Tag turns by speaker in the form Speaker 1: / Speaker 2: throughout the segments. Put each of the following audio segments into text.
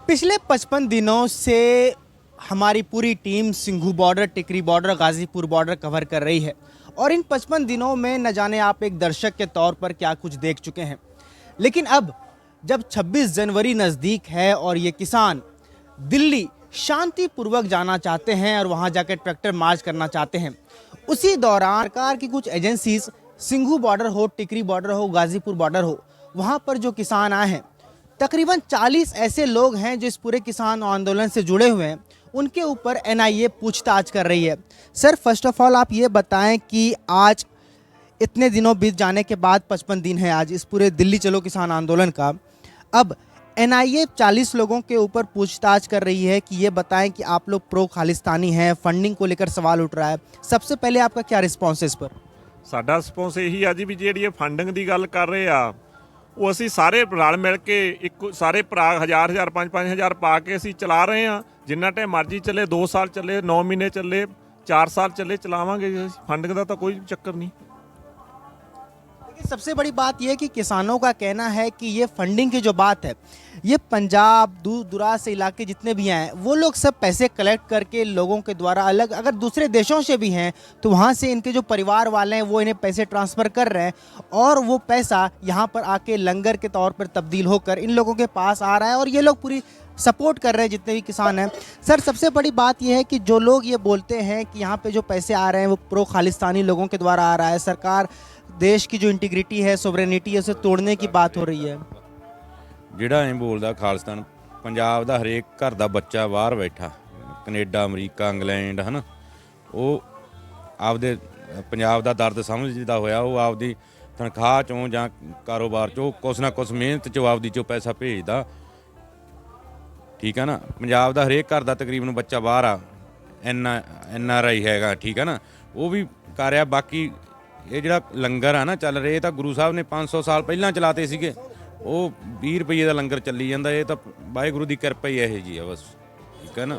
Speaker 1: पिछले 55 दिनों से हमारी पूरी टीम सिंघू बॉर्डर, टिकरी बॉर्डर, गाज़ीपुर बॉर्डर कवर कर रही है। और इन 55 दिनों में न जाने आप एक दर्शक के तौर पर क्या कुछ देख चुके हैं। लेकिन अब जब 26 जनवरी नज़दीक है और ये किसान दिल्ली शांतिपूर्वक जाना चाहते हैं और वहाँ जाकर ट्रैक्टर मार्च करना चाहते हैं, उसी दौरान सरकार की कुछ एजेंसीज, सिंघू बॉर्डर हो, टिकरी बॉर्डर हो, गाज़ीपुर बॉर्डर हो, वहाँ पर जो किसान आए हैं, तकरीबन 40 ऐसे लोग हैं जो इस पूरे किसान आंदोलन से जुड़े हुए हैं, उनके ऊपर एनआईए पूछताछ कर रही है। सर, फर्स्ट ऑफ ऑल आप ये बताएं कि आज इतने दिनों बीत जाने के बाद 55 दिन है आज इस पूरे दिल्ली चलो किसान आंदोलन का। अब एनआईए 40 लोगों के ऊपर पूछताछ कर रही है कि ये बताएं कि आप लोग प्रो खालिस्तानी हैं, फंडिंग को लेकर सवाल उठ रहा है। सबसे पहले आपका क्या रिस्पॉन्स है इस पर?
Speaker 2: ਸਾਡਾ ਰਿਸਪੌਂਸ ਇਹੀ ਆ ਜੀ ਵੀ ਜਿਹੜੀ ਇਹ ਫੰਡਿੰਗ ਦੀ ਗੱਲ ਕਰ ਰਹੇ ਆ ਉਹ ਅਸੀਂ ਸਾਰੇ ਰਲ ਮਿਲ ਕੇ ਇੱਕ ਸਾਰੇ ਭਰਾ 1000 5-5000 ਪਾ ਕੇ ਅਸੀਂ ਚਲਾ ਰਹੇ ਆ। ਜਿੰਨਾ ਟਾਈਮ ਮਰਜ਼ੀ ਚੱਲੇ, 2 ਸਾਲ ਚੱਲੇ, 9 ਮਹੀਨੇ ਚੱਲੇ, 4 ਸਾਲ ਚੱਲੇ, ਚਲਾਵਾਂਗੇ ਜੀ। ਫੰਡਿੰਗ ਦਾ ਤਾਂ ਕੋਈ ਚੱਕਰ नहीं।
Speaker 1: देखिए, सबसे बड़ी बात यह है कि किसानों का कहना है कि ये फंडिंग की जो बात है, ये पंजाब दूर दराज से इलाके जितने भी हैं वो लोग सब पैसे कलेक्ट करके लोगों के द्वारा अलग, अगर दूसरे देशों से भी हैं तो वहाँ से इनके जो परिवार वाले हैं वो इन्हें पैसे ट्रांसफ़र कर रहे हैं और वो पैसा यहाँ पर आके लंगर के तौर पर तब्दील होकर इन लोगों के पास आ रहा है और ये लोग पूरी सपोर्ट कर रहे हैं जितने भी किसान हैं। सर, सबसे बड़ी बात यह है कि जो लोग ये बोलते हैं कि यहाँ पे जो पैसे आ रहे हैं वो प्रो खालिस्तानी लोगों के द्वारा आ रहा है, सरकार देश की जो इंटीग्रिटी है, सोवरेनिटी है, उसे तोड़ने की बात हो रही है।
Speaker 3: ਜਿਹੜਾ ਐਂ ਬੋਲਦਾ ਖਾਲਿਸਤਾਨ, ਪੰਜਾਬ ਦਾ ਹਰੇਕ ਘਰ ਦਾ ਬੱਚਾ ਬਾਹਰ ਬੈਠਾ, ਕੈਨੇਡਾ, ਅਮਰੀਕਾ, ਇੰਗਲੈਂਡ, ਹੈ ਨਾ, ਉਹ ਆਪਦੇ ਪੰਜਾਬ ਦਾ ਦਰਦ ਸਮਝਦਾ ਹੋਇਆ ਉਹ ਆਪਦੀ ਤਨਖਾਹ 'ਚੋਂ ਜਾਂ ਕਾਰੋਬਾਰ 'ਚੋਂ ਕੁਛ ਨਾ ਕੁਛ ਮਿਹਨਤ 'ਚੋਂ ਆਪਦੀ 'ਚੋਂ ਪੈਸਾ ਭੇਜਦਾ। ਠੀਕ ਹੈ ਨਾ, ਪੰਜਾਬ ਦਾ ਹਰੇਕ ਘਰ ਦਾ ਤਕਰੀਬਨ ਬੱਚਾ ਬਾਹਰ ਆ, ਐਨ ਆਰ ਆਈ ਹੈਗਾ। ਠੀਕ ਹੈ ਨਾ, ਉਹ ਵੀ ਕਰ ਰਿਹਾ। ਬਾਕੀ ਇਹ ਜਿਹੜਾ ਲੰਗਰ ਆ ਨਾ ਚੱਲ ਰਿਹਾ, ਇਹ ਤਾਂ ਗੁਰੂ ਸਾਹਿਬ ਨੇ 500 ਸਾਲ ਪਹਿਲਾਂ ਚਲਾਤੇ ਸੀਗੇ। ਉਹ 20 ਰੁਪਏ ਦਾ ਲੰਗਰ ਚੱਲੀ ਜਾਂਦਾ। ਇਹ ਤਾਂ ਵਾਹਿਗੁਰੂ ਦੀ ਕਿਰਪਾ ਹੀ ਇਹੋ ਜੀ ਆ ਬਸ। ਠੀਕ ਹੈ ਨਾ,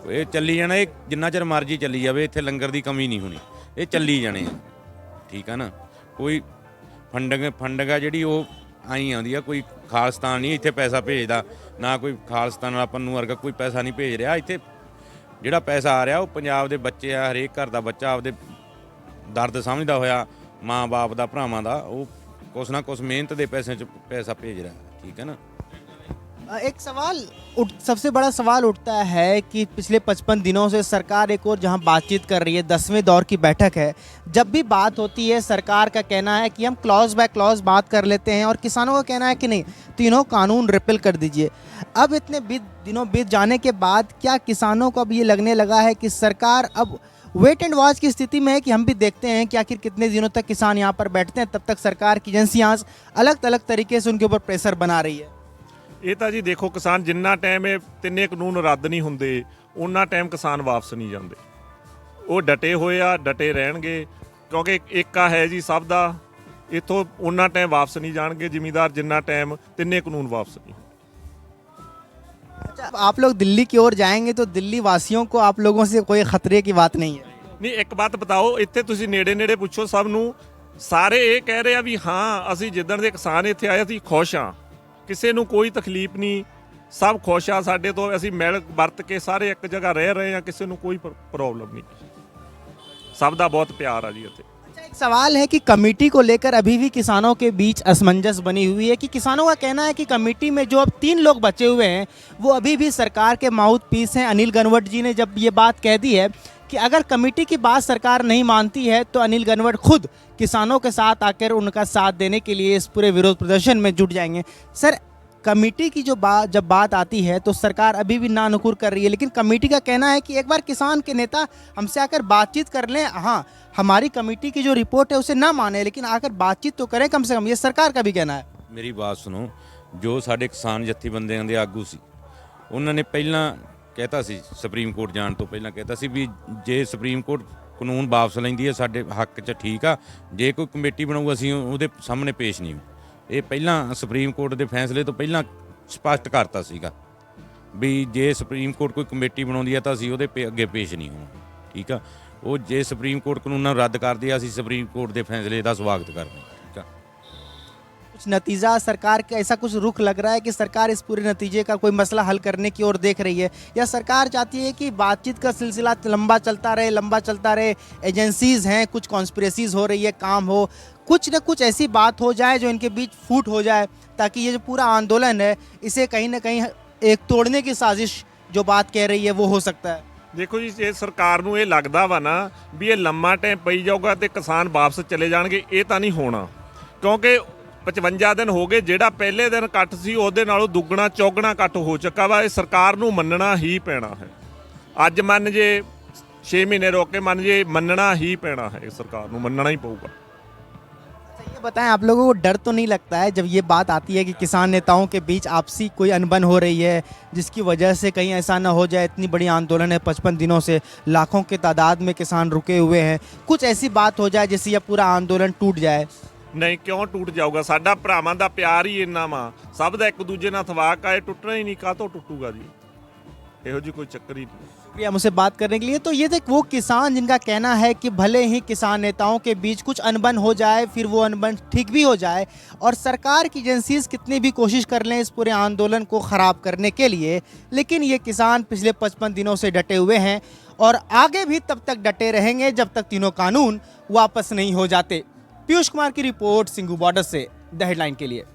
Speaker 3: ਇਹ ਚੱਲੀ ਜਾਣਾ, ਇਹ ਜਿੰਨਾ ਚਿਰ ਮਰਜ਼ੀ ਚੱਲੀ ਜਾਵੇ, ਇੱਥੇ ਲੰਗਰ ਦੀ ਕਮੀ ਨਹੀਂ ਹੋਣੀ, ਇਹ ਚੱਲੀ ਜਾਣੇ ਆ। ਠੀਕ ਹੈ ਨਾ, ਕੋਈ ਫੰਡਿੰਗ ਆ ਜਿਹੜੀ ਉਹ ਆਈ ਆਉਂਦੀ ਆ, ਕੋਈ ਖਾਲਿਸਤਾਨ ਨਹੀਂ ਇੱਥੇ ਪੈਸਾ ਭੇਜਦਾ, ਨਾ ਕੋਈ ਖਾਲਿਸਤਾਨ ਆਪਾਂ ਨੂੰ ਵਰਗਾ ਕੋਈ ਪੈਸਾ ਨਹੀਂ ਭੇਜ ਰਿਹਾ। ਇੱਥੇ ਜਿਹੜਾ ਪੈਸਾ ਆ ਰਿਹਾ ਉਹ ਪੰਜਾਬ ਦੇ ਬੱਚੇ ਆ, ਹਰੇਕ ਘਰ ਦਾ ਬੱਚਾ ਆਪਦੇ ਦਰਦ ਸਮਝਦਾ ਹੋਇਆ, ਮਾਂ ਬਾਪ ਦਾ, ਭਰਾਵਾਂ ਦਾ, ਉਹ कुछ ना कुछ मेहनत के पैसे पैसा भेज रहा है। ठीक है ना,
Speaker 1: एक सवाल सबसे बड़ा सवाल उठता है कि पिछले 55 दिनों से सरकार एक और जहां बातचीत कर रही है, 10वें दौर की बैठक है, जब भी बात होती है सरकार का कहना है कि हम क्लॉज बाय क्लॉज बात कर लेते हैं और किसानों का कहना है कि नहीं, तीनों कानून रिपेल कर दीजिए। अब इतने दिनों बीत जाने के बाद क्या किसानों को अब ये लगने लगा है कि सरकार अब वेट एंड वॉच की स्थिति में है कि हम भी देखते हैं कि आखिर कितने दिनों तक किसान यहाँ पर बैठते हैं, तब तक सरकार की एजेंसियाँ अलग अलग तरीके से उनके ऊपर प्रेशर बना रही है?
Speaker 2: ਇਹ ਤਾਂ ਜੀ ਦੇਖੋ, ਕਿਸਾਨ ਜਿੰਨਾ ਟਾਈਮ ਇਹ ਤਿੰਨੇ ਕਾਨੂੰਨ ਰੱਦ ਨਹੀਂ ਹੁੰਦੇ ਉਹਨਾਂ ਟਾਈਮ ਕਿਸਾਨ ਵਾਪਸ ਨਹੀਂ ਜਾਂਦੇ। ਉਹ ਡਟੇ ਹੋਏ ਆ, ਡਟੇ ਰਹਿਣਗੇ, ਕਿਉਂਕਿ ਏਕਾ ਹੈ ਜੀ ਸਭ ਦਾ। ਇੱਥੋਂ ਉਹਨਾਂ ਟਾਈਮ ਵਾਪਸ ਨਹੀਂ ਜਾਣਗੇ ਜ਼ਿਮੀਂਦਾਰ ਜਿੰਨਾ ਟਾਈਮ ਤਿੰਨੇ ਕਾਨੂੰਨ ਵਾਪਸ नहीं।
Speaker 1: अच्छा, आप लोग दिल्ली की ओर जाएंगे तो दिल्ली वासियों को आप लोगों से कोई खतरे की बात नहीं है?
Speaker 2: ਨਹੀਂ, ਇੱਕ ਬਾਤ ਬਤਾਓ, ਇੱਥੇ ਤੁਸੀਂ ਨੇੜੇ ਨੇੜੇ ਪੁੱਛੋ ਸਭ ਨੂੰ, ਸਾਰੇ ਇਹ ਕਹਿ ਰਹੇ ਆ ਵੀ ਹਾਂ ਅਸੀਂ ਜਿੱਦਣ ਦੇ ਕਿਸਾਨ ਇੱਥੇ ਆਏ ਅਸੀਂ ਖੁਸ਼ ਹਾਂ, ਕਿਸੇ ਨੂੰ ਕੋਈ ਤਕਲੀਫ ਨਹੀਂ, ਸਭ ਖੁਸ਼ ਆ ਸਾਡੇ ਤੋਂ, ਅਸੀਂ ਮਿਲ ਵਰਤ ਕੇ ਸਾਰੇ ਇੱਕ ਜਗ੍ਹਾ ਰਹਿ ਰਹੇ ਆ, ਕਿਸੇ ਨੂੰ ਕੋਈ ਪ੍ਰੋਬਲਮ ਨਹੀਂ, ਸਭ ਦਾ ਬਹੁਤ ਪਿਆਰ ਆ ਜੀ ਇੱਥੇ।
Speaker 1: अच्छा, एक सवाल है कि कमेटी को लेकर अभी भी किसानों के बीच असमंजस बनी हुई है कि किसानों का कहना है कि कमेटी में जो अब 3 लोग बचे हुए हैं वो अभी भी सरकार के माउथ पीस हैं। अनिल गनवट जी ने जब ये बात कह दी है कि अगर कमेटी की बात सरकार नहीं मानती है तो अनिल गनवट खुद किसानों के साथ आकर उनका साथ देने के लिए इस पूरे विरोध प्रदर्शन में जुट जाएंगे। सर, कमेटी की जब बात आती है तो सरकार अभी भी नानुकुर कर रही है, लेकिन कमेटी का कहना है कि एक बार किसान के नेता हमसे आकर बातचीत कर लें। हाँ, हमारी कमेटी की जो रिपोर्ट है उसे ना माने, लेकिन आकर बातचीत तो करें कम से कम, ये सरकार का भी कहना है।
Speaker 3: ਮੇਰੀ ਬਾਤ ਸੁਣੋ, ਜੋ ਸਾਡੇ ਕਿਸਾਨ ਜਥੇਬੰਦੀਆਂ ਦੇ ਆਗੂ ਸੀ ਉਹਨਾਂ ਨੇ ਪਹਿਲਾਂ ਕਹਿਤਾ ਸੀ, ਸੁਪਰੀਮ ਕੋਰਟ ਜਾਣ ਤੋਂ ਪਹਿਲਾਂ ਕਹਿਤਾ ਸੀ ਵੀ ਜੇ ਸੁਪਰੀਮ ਕੋਰਟ ਕਾਨੂੰਨ ਵਾਪਸ ਲੈਂਦੀ ਹੈ ਸਾਡੇ ਹੱਕ 'ਚ ਠੀਕ ਆ, ਜੇ ਕੋਈ ਕਮੇਟੀ ਬਣਾਊ ਅਸੀਂ ਉਹਦੇ ਸਾਹਮਣੇ ਪੇਸ਼ ਨਹੀਂ। ਇਹ ਪਹਿਲਾਂ ਸੁਪਰੀਮ ਕੋਰਟ ਦੇ ਫੈਸਲੇ ਤੋਂ ਪਹਿਲਾਂ ਸਪਸ਼ਟ ਕਰਤਾ ਸੀਗਾ ਵੀ ਜੇ ਸੁਪਰੀਮ ਕੋਰਟ ਕੋਈ ਕਮੇਟੀ ਬਣਾਉਂਦੀ ਹੈ ਤਾਂ ਅਸੀਂ ਉਹਦੇ ਅੱਗੇ ਪੇਸ਼ ਨਹੀਂ ਹੋਵਾਂਗੇ। ਠੀਕ ਆ, ਉਹ ਜੇ ਸੁਪਰੀਮ ਕੋਰਟ ਕਾਨੂੰਨਾਂ ਨੂੰ ਰੱਦ ਕਰਦੀ ਆ, ਅਸੀਂ ਸੁਪਰੀਮ ਕੋਰਟ ਦੇ ਫੈਸਲੇ ਦਾ ਸਵਾਗਤ ਕਰਦੇ ਹਾਂ। ਠੀਕ ਆ।
Speaker 1: कुछ नतीजा सरकार का ऐसा कुछ रुख लग रहा है कि सरकार इस पूरे नतीजे का कोई मसला हल करने की ओर देख रही है, या सरकार चाहती है कि बातचीत का सिलसिला लंबा चलता रहे, एजेंसीज हैं, कुछ कॉन्स्पिरेसीज हो रही है, काम हो, कुछ न कुछ ऐसी बात हो जाए जो इनके बीच फूट हो जाए, ताकि ये जो पूरा आंदोलन है इसे कहीं ना कहीं एक तोड़ने की साजिश जो बात कह रही है वो हो सकता है।
Speaker 2: ਦੇਖੋ ਜੀ, ਜੇ ਸਰਕਾਰ ਨੂੰ ਇਹ ਲੱਗਦਾ ਵਾ ਨਾ ਵੀ ਇਹ ਲੰਮਾ ਟਾਈਮ ਪਈ ਜਾਊਗਾ ਤੇ ਕਿਸਾਨ ਵਾਪਸ ਚਲੇ ਜਾਣਗੇ, ਇਹ ਤਾਂ ਨਹੀਂ ਹੋਣਾ। ਕਿਉਂਕਿ 55 ਦਿਨ ਹੋ ਗਏ, ਜਿਹੜਾ ਪਹਿਲੇ ਦਿਨ ਇਕੱਠ ਸੀ ਉਹਦੇ ਨਾਲੋਂ ਦੁੱਗਣਾ ਚੌਗਣਾ ਇਕੱਠ ਹੋ ਚੁੱਕਾ ਵਾ। ਇਹ ਸਰਕਾਰ ਨੂੰ ਮੰਨਣਾ ਹੀ ਪੈਣਾ ਹੈ। ਅੱਜ ਮੰਨ ਜੇ 6 ਮਹੀਨੇ ਰੋਕ ਕੇ ਮੰਨ ਜੇ, ਮੰਨਣਾ ਹੀ ਪੈਣਾ ਹੈ। ਸਰਕਾਰ ਨੂੰ ਮੰਨਣਾ ਹੀ ਪਊਗਾ।
Speaker 1: अच्छा, ये बताएं, आप लोगों को डर तो नहीं लगता है जब ये बात आती है कि किसान नेताओं के बीच आपसी कोई अनबन हो रही है, जिसकी वजह से कहीं ऐसा ना हो जाए, इतनी बड़ी आंदोलन है 55 दिनों से, लाखों के तादाद में किसान रुके हुए हैं, कुछ ऐसी बात हो जाए जिससे यह पूरा आंदोलन टूट जाए?
Speaker 2: ਨਹੀਂ, ਕਿਉਂ ਟੁੱਟ ਜਾਊਗਾ? ਸਾਡਾ ਭਰਾਵਾਂ ਦਾ ਪਿਆਰ ਹੀ ਇੰਨਾ ਵਾ, ਸਭ ਦਾ ਇੱਕ ਦੂਜੇ ਨਾਲ ਥਵਾਕ ਆ, ਇਹ ਟੁੱਟਣਾ ਹੀ ਨਹੀਂ। ਕਾਹਤੋਂ ਟੁੱਟੂਗਾ ਜੀ? ਇਹੋ ਜਿਹੀ ਕੋਈ ਚੱਕਰ ही नहीं।
Speaker 1: शुक्रिया मुझसे बात करने के लिए। तो ये थे वो किसान जिनका कहना है कि भले ही किसान नेताओं के बीच कुछ अनबन हो जाए, फिर वो अनबन ठीक भी हो जाए, और सरकार की एजेंसीज कितनी भी कोशिश कर लें इस पूरे आंदोलन को ख़राब करने के लिए, लेकिन ये किसान पिछले 55 दिनों से डटे हुए हैं और आगे भी तब तक डटे रहेंगे जब तक तीनों कानून वापस नहीं हो जाते। पीयूष कुमार की रिपोर्ट, सिंघू बॉर्डर से द हेडलाइन के लिए।